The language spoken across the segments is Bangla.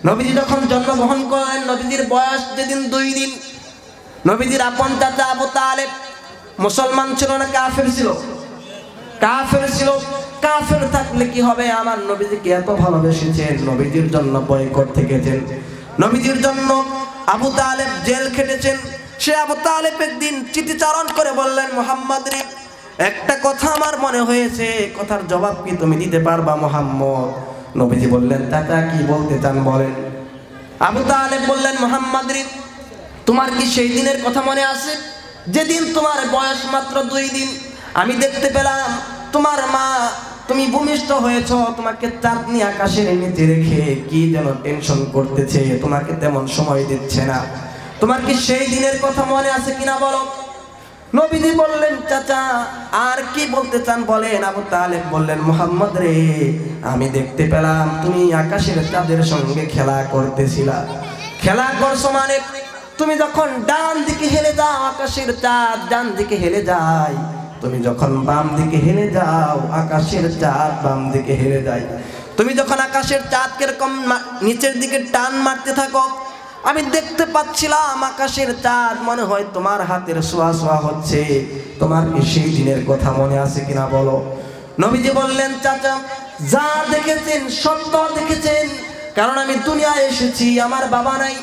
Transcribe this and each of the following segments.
নবীজি যখন জন্মগ্রহণ করেন, নবীজির বয়স যেদিন 2 দিন। নবীজির আপন চাচা আবু তালেব মুসলমান ছিল না কাফের ছিল? কাফের ছিল। কাফের থাকলে কি হবে? আমার নবীজিকে এত ভালোবেসেছেন, নবীজির জন্য বয়কট থেকেছেন, নবীজির জন্য আবু তালেব জেল খেটেছেন। সে আবু তালেব একদিন চিঠিচারণ করে বললেন, মুহাম্মদ রে, একটা কথা আমার মনে হয়েছে, কথার জবাব কি তুমি দিতে পারবা মুহাম্মদ? নবীজি বললেন, চাচা কি বলতে চান বলেন। আবু তালেব বললেন, মুহাম্মদ রে, তোমার কি সেই দিনের কথা মনে আছে যেদিন তোমার বয়স মাত্র 2 দিন? আমি দেখতে পেলাম তোমার মা, তুমি ভূমিষ্ঠ হয়েছ, তোমাকে চাঁদনি আকাশের নিচে রেখে কি যেন টেনশন করতেছে, তোমাকে তেমন সময় দিচ্ছে না। তোমার কি সেই দিনের কথা মনে আছে কিনা বলো। নবীজি বললেন, চাচা আর কি বলতে চান বলেন। আবু তালেব বললেন, মুহাম্মদ রে, আমি দেখতে পেলাম তুমি আকাশের চাঁদের সঙ্গে খেলা করতেছিলা। খেলা করছো মানে তুমি যখন ডান দিকে হেলে যাও আকাশের চাঁদ ডান দিকে হেলে যায়, তুমি যখন বাম দিকে হেলে যাও আকাশের চাঁদ বাম দিকে হেলে যায়। তুমি যখন আকাশের চাঁদ কিরকম নিচের দিকে টান মারতে থাকো, আমি দেখতে পাচ্ছিলাম আকাশের চাঁদ মনে হয় তোমার হাতের ছোঁয়া ছোঁয়া হচ্ছে। তোমার কি সেই দিনের কথা মনে আছে কিনা বলো। নবীজি বললেন, চাচা যা দেখেছেন সত্য দেখেছেন, কারণ আমি দুনিয়ায় এসেছি, আমার বাবা নাই,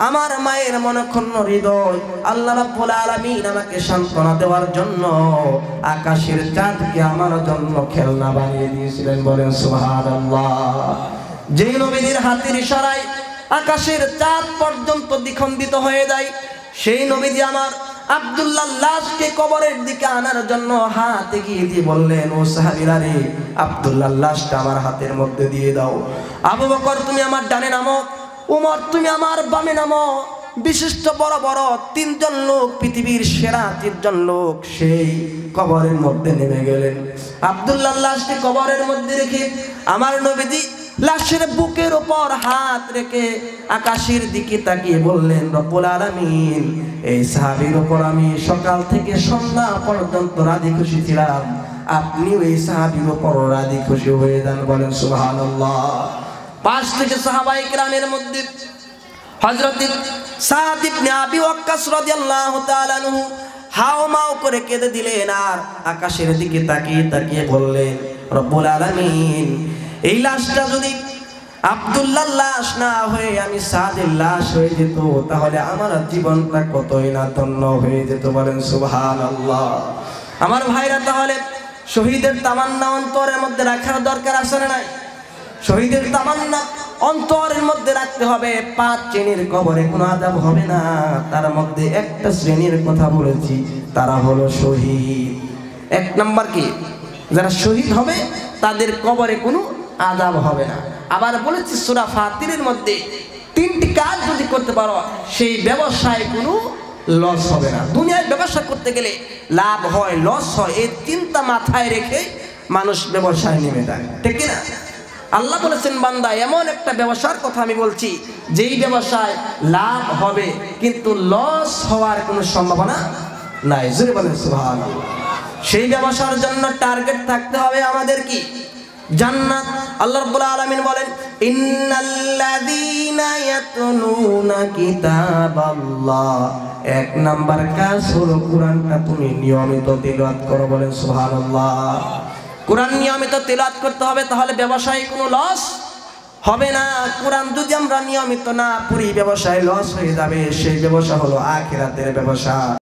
আমার মায়ের মনক্ষুণ্ণ হৃদয়। আল্লাহ রাব্বুল আলামিন আমাকে সান্ত্বনা দেওয়ার জন্য আকাশের চাঁদকে আমার জন্য খেলনা বানিয়ে দিয়েছিলেন। বলেন সুবহানাল্লাহ। যেই নবীর হাতের ইশারায় আকাশের চাঁদ পর্যন্ত দ্বিখণ্ডিত হয়ে যায়, সেই নবীজি আমার আব্দুল্লাহর লাশকে কবরের দিকে আনার জন্য হাত এগিয়ে দিয়ে বললেন, ও সাহাবীরা রে, আব্দুল্লাহর লাশটা আমার হাতের মধ্যে দিয়ে দাও। আবু বকর তুমি আমার ডানে নামো, উমর তুমি আমার বামে নামো। বিশিষ্ট বড় বড় 3 জন লোক, পৃথিবীর সেরা 3 জন লোক সেই কবরের মধ্যে নেমে গেলেন। আব্দুল্লাহর লাশকে কবরের মধ্যে রেখে আমার নবীজি লাশের বুকের উপর হাত রেখে আকাশের দিকে তাকিয়ে বললেন, রব্বুল আলামিন, এই সাহাবীর উপর আমি সকাল থেকে সন্ধ্যা পর্যন্ত রাজি খুশি ছিলাম, আপনিও এই সাহাবীর উপর রাজি খুশি হয়ে যান। বলেন সুবহানাল্লাহ। 5 থেকে সাহাবায়ে কেরামের মধ্যে হযরত সাদ ইবনে আবি ওয়াক্কাস রাদিয়াল্লাহু তাআলা আনহু হাওমাও করে কেঁদে দিলেন আর আকাশের দিকে তাকিয়ে তাকিয়ে বললেন, রব্বুল আলামিন, এই লাশটা যদি আব্দুল্লাহর লাশ না হয়ে আমি সাদের লাশ হয়ে যেত, তাহলে আমার জীবনটা কতই না ধন্য হয়ে যেত। বলেন সুবহানাল্লাহ। আমার ভাইরা, তাহলে শহীদের তামান্না অন্তরের মধ্যে রাখার দরকার আছে না নাই? শহীদের তামান্না অন্তরের মধ্যে রাখতে হবে। 5 শ্রেণীর কবরে কোনো আযাব হবে না, তার মধ্যে একটা শ্রেণীর কথা বলেছি, তারা হলো শহীদ। 1 নাম্বার কি? যারা শহীদ হবে তাদের কবরে কোনো আযাব হবে না। আবার বলেছি সূরা ফাতিরের মধ্যে 3টি কাজ যদি করতে পারো, সেই ব্যবসায় কোনো লস হবে না। দুনিয়ায় ব্যবসা করতে গেলে লাভ হয় লস হয়, এই চিন্তা মাথায় রেখে মানুষ ব্যবসায় নেমে যায়, ঠিক না? আল্লাহ বলেছেন, বান্দা এমন একটা ব্যবসার কথা আমি বলছি যেই ব্যবসায় লাভ হবে কিন্তু লস হওয়ার কোনো সম্ভাবনা নাই। জোরে বলেন সুবহানাল্লাহ। সেই ব্যবসার জন্য টার্গেট থাকতে হবে আমাদের কি? জান্নাত। আল্লাহ রাব্বুল আলামিন বলেন, ইন্নাল্লাযীনা ইয়াতলুনা কিতাবাল্লাহ। 1 নাম্বার কাজ হলো কোরআনটা তুমি নিয়মিত তিলাওয়াত করো। বলেন সুবহানাল্লাহ। কোরআন নিয়মিত তিলাওয়াত করতে হবে, তাহলে ব্যবসায় কোনো লস হবে না। কোরআন যদি আমরা নিয়মিত না পড়ি, ব্যবসায় লস হয়ে যাবে। সেই ব্যবসা হলো আখিরাতের ব্যবসা।